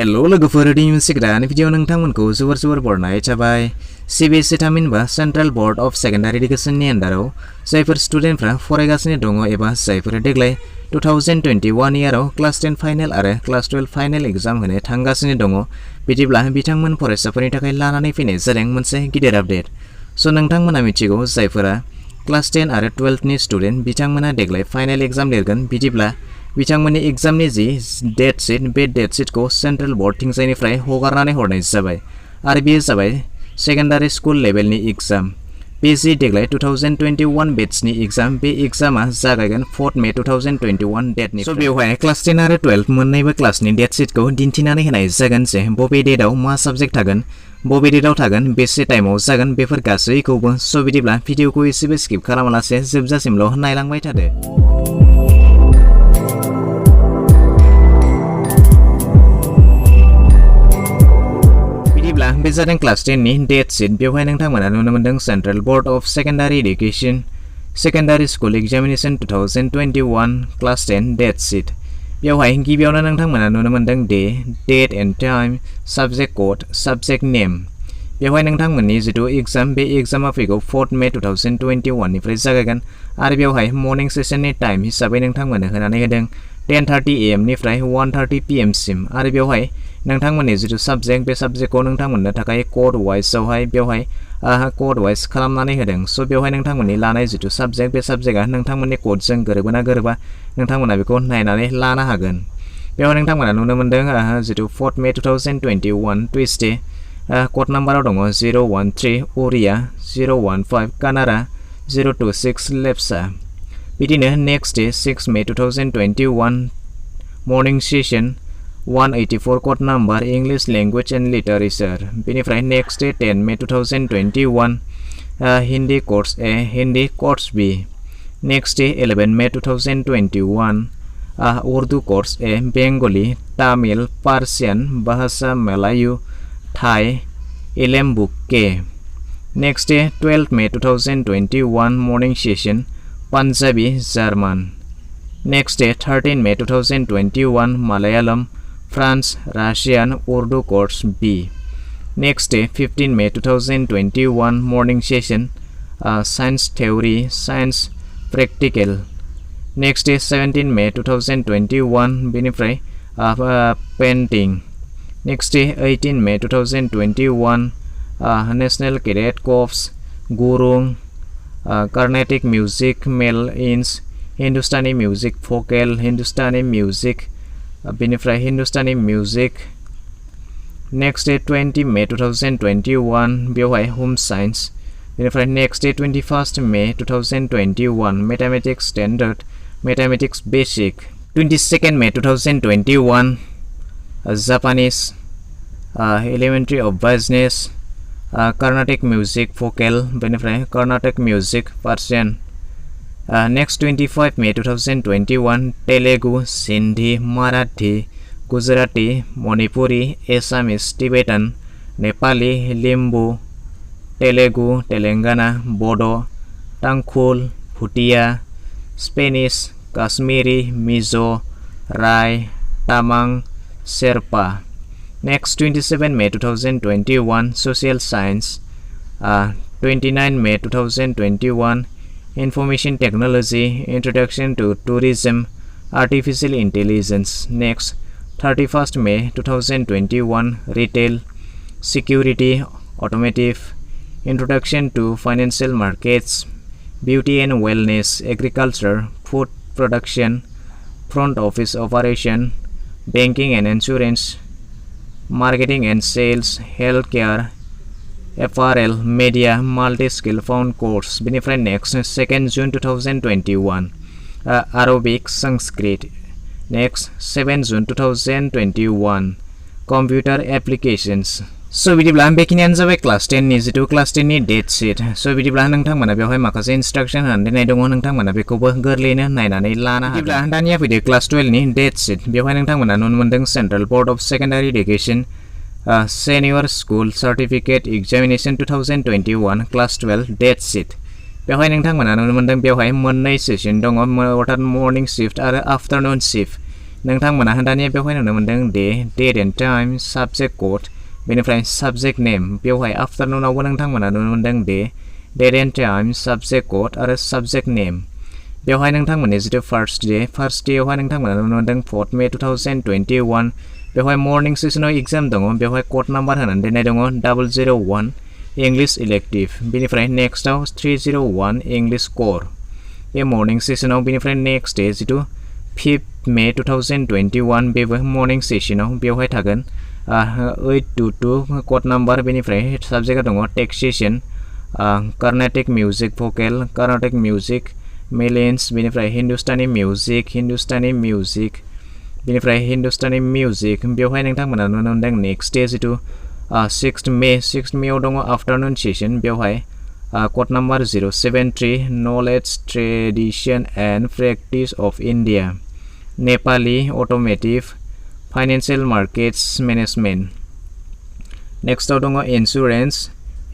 Hello लोगोफोर दिनै मोनसे गोदान भिडिअ नोंथांमोनखौ जोबोर बरायनाय थाबाय CBSE थामहिनबा central board of secondary education नि आन्दाराव जायफोर स्टुडेन्टफ्रा फरायगासिनो दङ एबा जायफोरा देग्लाय 2021 इयाराव क्लास 10 फाइनाल आरो क्लास 12 फाइनाल एग्जाम होनो थांगासिनो दङ बिदिब्ला बिथांमोन फरायसाफोरनि थाखाय लानानै फैनाय जादों मोनसे गिदिर आपडेट स' नोंथांमोना मिथिगौ जायफोरा क्लास 10 आरो 12 नि स्टुडेन्ट बिथांमोना देग्लाय फाइनाल एग्जाम लिरगोन बिदिब्ला बिथांमोननि एग्जामनि जि डेट शीट बे डेट शीटखौ सेंट्रल बोर्ड थिंजायनिफ्राय हगारनानै हरनाय जाबाय आरो बेयो जाबाय सेकेंडारी स्कुल लेभेलनि एग्जाम बे जि देग्लाय 2021 बेट्सनि एग्जाम बे एग्जामा जागायगोन 4 मे 2021 डेटनि स' बेवहाय क्लास 10 आरो 12 मोन्नैबो क्लासनि डेट शीटखौ दिन्थिनानै होनाय जागोन जे बबे डेटआव मा साबजेक्ट थागोन बबे डेटआव थागोन बेसे टाइमाव जागोन बेफोर गासैखौबो स' बिदिब्ला भिडिअखौ एसेबो स्किप खालामालासे जोबजासिमल' नायलांबाय थादो बे जादों क्लास 10 नि डेट शीट बेवहाय नोंथांमोना नुनो मोनदों central board of secondary education secondary school examination 2021 class 10 date sheet बेवहाय गिबियावनो नोंथांमोना नुनो मोनदों date and time subject code subject name बेवहाय नोंथांमोननि जितु एग्जाम बे एग्जामा फैगौ 4 मे 2021 निफ्राय जागायगोन आरो बेवहाय मर्निं सेशननि टाइम हिसाबै नोंथांमोननो होनानै होदों 10:30 AM निफ्राय 1:30 PM सिम आरो बेवहाय नोंथांमोननि जितु सब्जेक्ट बे सब्जेक्टखौ नोंथांमोननो थाखाय कोड वाइजआवहाय बेवहाय कोड वाइज खालामनानै होदों स' बेवहाय नोंथांमोननि लानाय जितु सब्जेक्ट बे सब्जेक्टआ नोंथांमोननि कोडजों गोरोबोना गोरोबा नोंथांमोना बेखौ नायनानै लानो हागोन बेवहाय नोंथांमोना नुनो मोनदों जितु 4 मे 2021 टुइसडे कोड नाम्बाराव दङ 013 ओरिया 015 कानाडा 026 लेप्सा बिदिनो next day 6 May 2021 morning session 184 code number English language and literature बेनिफ्राय next day 10 May 2021 Hindi course A Hindi course B next day 11 May 2021 Urdu course A Bengali Tamil Persian भाषा मलायू थाई इलेम बुक के next day 12 May 2021 morning session Punjabi German next day 13 May 2021 Malayalam France Russian Urdu course B next day 15 मे 2021 morning session science theory science practical next day 17 May 2021 बेनिफ्राय painting next day 18 May 2021 national cadet corps गुरुंग Carnatic music मेल इंस Hindustani music vocal Hindustani music बेनिफ्राय Hindustani music next day 20 May 2021 बेवहाय home science बेनिफ्राय next day 21 May 2021 mathematics standard mathematics basic 22 May 2021 Japanese elementary of business Carnatic music vocal बेनिफ्राय Carnatic music Persian next 25 may 2021 Telugu Sindhi Marathi Gujarati Manipuri Assamese Tibetan Nepali Limbu Telugu Telangana Bodo Tangkhul Bhutia Spanish Kashmiri Mizo Rai Tamang Sherpa next 27 May 2021 social science 29 May 2021 Information Technology Introduction to Tourism Artificial Intelligence next 31st May 2021 Retail Security Automotive Introduction to Financial Markets Beauty and Wellness Agriculture Food Production Front Office Operation Banking and Insurance Marketing and Sales Healthcare FRL Media Multi-Skill Found Course benefit next 2nd June 2021 Arabic Sanskrit next 7 June 2021 Computer Applications so बिदिब्ला बेखिनियानो जाबाय class 10 नि जितु class 10 नि date sheet स' बिदिब्ला नोंथांमोना बेवहाय माखासे इन्स्ट्राक्शन होनानै दङ नोंथांमोना बेखौबो गोरलैयैनो नायनानै लानो हागोन बिदिब्ला दानिया फैदो क्लास 12 नि डेट शीट बेवहाय नोंथांमोना नुनो मोनदों central board of secondary education Senior School Certificate Examination 2021 Class 12 Date Sheet बेवहाय नोंथांमोना नुनो मोनदों बेवहाय मोननै सेशन दङ अर्थात मर्निं शिफ्ट आरो आफ्टरनुन शिफ्ट नोंथांमोना दानिया बेवहाय नुनो मोनदों date and time subject code बेनिफ्राय subject name बेवहाय आफ्टारनुनावबो नोंथांमोना नुनो मोनदों date and time subject code आरो subject name बेवहाय नोंथांमोननि जितु first day आवहाय नोंथांमोना नुनो मोनदों 4 May 2021 बेवहाय मर्निं सेसनाव एग्जाम दङ बेवहाय कोड नाम्बार होनानै दोननाय दङ 001 इंग्लिश इलेक्टिव बेनिफ्राय नेक्स्टआव 301 इंग्लिश कोर बे मर्निं सेसनाव बेनिफ्राय नेक्स्ट डे जितु 5 May 2021 बेबो मर्निं सेसनाव बेवहाय थागोन 822 कोड नाम्बार बेनिफ्राय साबजेक्टआ दङ taxation Carnatic music vocal Carnatic music मेलेन्स बेनिफ्राय हिंदुस्तानी म्यूजिक बेनिफ्राय हिंदुस्तानी म्यूजिक बेवहाय नोंथांमोना नुनो मोनदों नेक्स्ट डे जितु 6 May आव दङ आफ्टरनुन सेसन बेवहाय code number 073 knowledge tradition and practice of India Nepali automotive financial markets management next आव दङ insurance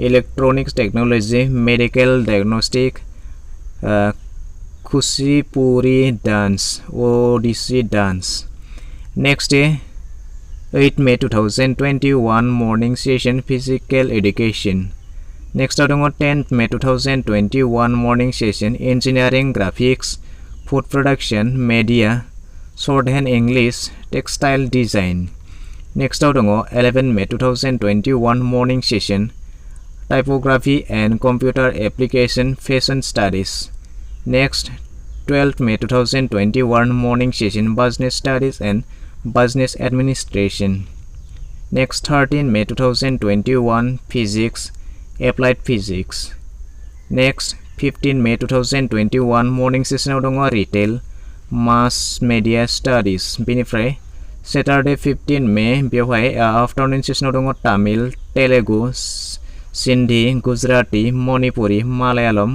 electronics technology medical diagnostic Kuchipudi dance Odissi dance next day 8 May 2021 morning session physical education next आव दङ 10 May 2021 morning session engineering graphics food production media shorthand English textile design next आव दङ 11 May 2021 morning session typography and computer application fashion studies next 12 May 2021 morning session business studies and business administration next 13 May 2021 physics applied physics next 15 May 2021 morning session आव दङ retail mass media studies बेनिफ्राय Saturday 15 May बेवहाय afternoon session आव दङ Tamil Telugu Sindhi Gujarati Manipuri Malayalam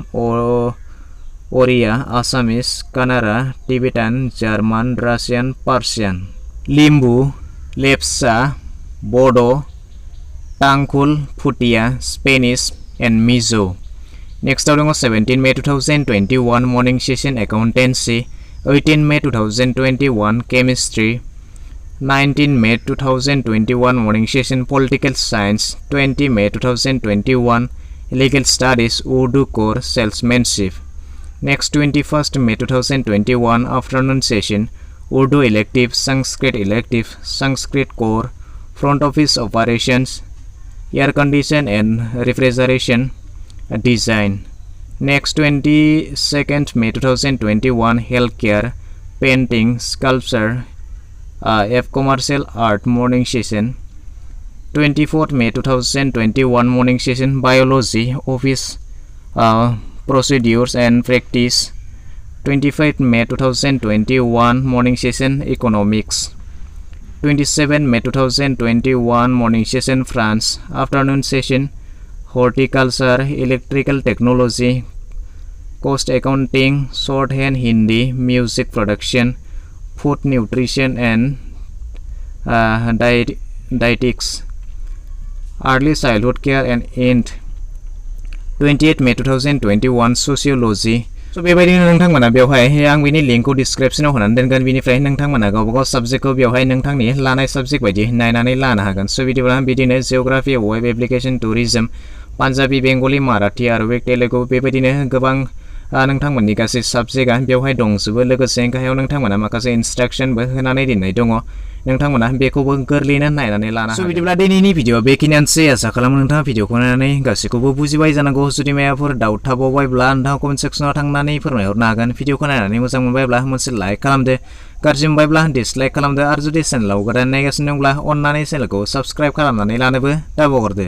Oriya Assamese Kannada Tibetan German Russian Persian Limbu Lepcha Bodo Tangkhul Bhutia Spanish and Mizo next आव दङ 17 May 2021 morning session accountancy 18 May 2021 chemistry 19 May 2021 morning session political science 20 May 2021 legal studies Urdu core salesmanship next 21st May 2021 afternoon session Urdu elective Sanskrit core front office operations air condition and refrigeration design next 22nd May 2021 healthcare painting sculpture commercial art morning session 24th May 2021 morning session biology office procedures and practice 25th May 2021 morning session economics 27 May 2021 morning session France afternoon session horticulture electrical technology cost accounting shorthand Hindi music production food nutrition and dietetics early childhood care and end 28 May 2021 sociology so बेबायदिनो नोंथांमोना बेवहाय आं बिनि लिंकखौ डिसक्रिप्शनाव होनानै दोनगोन बिनिफ्राय नोंथांमोना गावबागाव साबजेक्टखौ बेवहाय नोंथांनि लानाय साबजेक्ट बायदि नायनानै लानो हागोन सो बिदिनो geography web application tourism Punjabi Bengali Marathi Arabic Telugu बेबायदिनो गोबां नोंथांमोननि गासै साबजेक्टआ बेवहाय दंजोबो लोगोसे गाहायाव नोंथांमोना माखासे इनस्ट्राक्शनबो होनानै दोननाय दङ नोंथांमोना बेखौबो गोरलैनो नायनानै लानो हागोन बिदिब्ला दिनैनि भिडिअ बेखिनियानोसै आसा खालामो नोंथाङा भिडिअखौ नायनानै गासैखौबो बुजिबाय जानांगौ जुदि माबाफोर डाउट थाबावबायब्ला नोंथाङा कमेन्ट सेक्सनाव थांनानै फोरमायहरनो हागोन भिडिअखौ नायनानै मोजां मोनबायब्ला मोनसे लाइक खालामदो गाज्रि मोनबायब्ला डिसलाइक खालामदो आरो जुदि चेनेलाव गोदान नायगासिनो दंब्ला अन्नानै चेनेलखौ साबस्क्राइब खालामनानै लानोबो दाबावहरदो